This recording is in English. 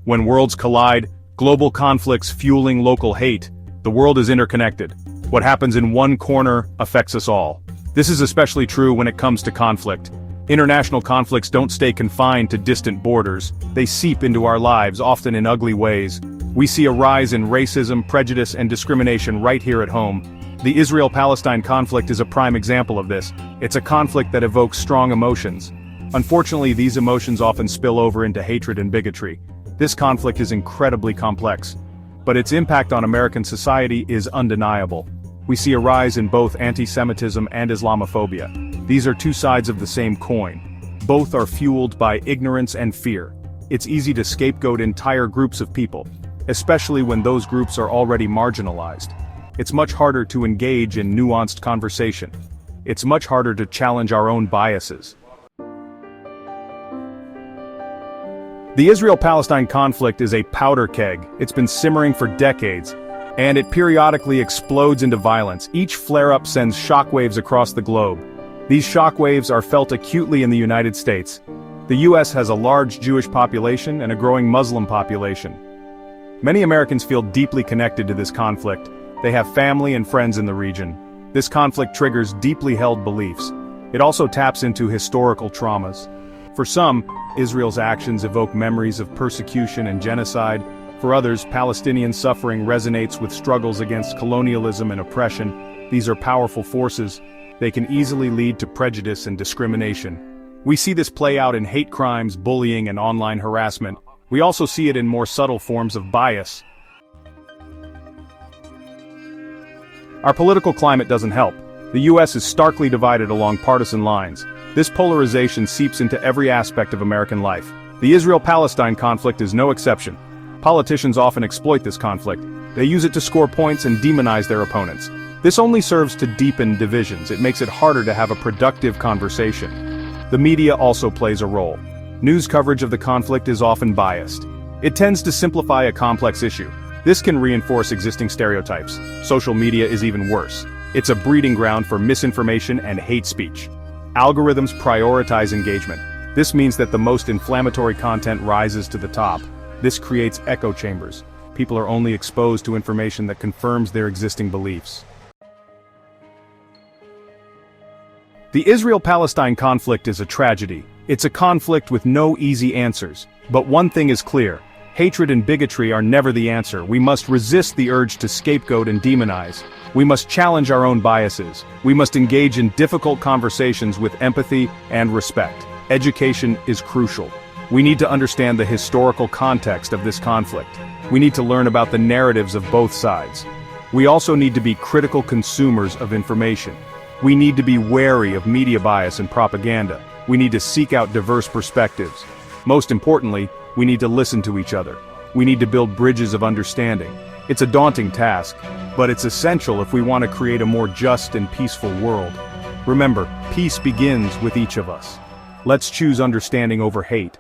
When worlds collide, global conflicts fueling local hate, the world is interconnected. What happens in one corner affects us all. This is especially true when it comes to conflict. International conflicts don't stay confined to distant borders. They seep into our lives, often in ugly ways. We see a rise in racism, prejudice, and discrimination right here at home. The Israel-Palestine conflict is a prime example of this. It's a conflict that evokes strong emotions. Unfortunately, these emotions often spill over into hatred and bigotry. This conflict is incredibly complex, but its impact on American society is undeniable. We see a rise in both anti-Semitism and Islamophobia. These are two sides of the same coin. Both are fueled by ignorance and fear. It's easy to scapegoat entire groups of people, especially when those groups are already marginalized. It's much harder to engage in nuanced conversation. It's much harder to challenge our own biases. The Israel-Palestine conflict is a powder keg. It's been simmering for decades, and it periodically explodes into violence. Each flare-up sends shockwaves across the globe. These shockwaves are felt acutely in the United States. The U.S. has a large Jewish population and a growing Muslim population. Many Americans feel deeply connected to this conflict. They have family and friends in the region. This conflict triggers deeply held beliefs. It also taps into historical traumas. For some, Israel's actions evoke memories of persecution and genocide. For others, Palestinian suffering resonates with struggles against colonialism and oppression. These are powerful forces. They can easily lead to prejudice and discrimination. We see this play out in hate crimes, bullying, and online harassment. We also see it in more subtle forms of bias. Our political climate doesn't help. The U.S. is starkly divided along partisan lines. This polarization seeps into every aspect of American life. The Israel-Palestine conflict is no exception. Politicians often exploit this conflict. They use it to score points and demonize their opponents. This only serves to deepen divisions. It makes it harder to have a productive conversation. The media also plays a role. News coverage of the conflict is often biased. It tends to simplify a complex issue. This can reinforce existing stereotypes. Social media is even worse. It's a breeding ground for misinformation and hate speech. Algorithms prioritize engagement. This means that the most inflammatory content rises to the top. This creates echo chambers. People are only exposed to information that confirms their existing beliefs. The Israel-Palestine conflict is a tragedy. It's a conflict with no easy answers. But one thing is clear. Hatred and bigotry are never the answer. We must resist the urge to scapegoat and demonize. We must challenge our own biases. We must engage in difficult conversations with empathy and respect. Education is crucial. We need to understand the historical context of this conflict. We need to learn about the narratives of both sides. We also need to be critical consumers of information. We need to be wary of media bias and propaganda. We need to seek out diverse perspectives. Most importantly, we need to listen to each other. We need to build bridges of understanding. It's a daunting task, but it's essential if we want to create a more just and peaceful world. Remember, peace begins with each of us. Let's choose understanding over hate.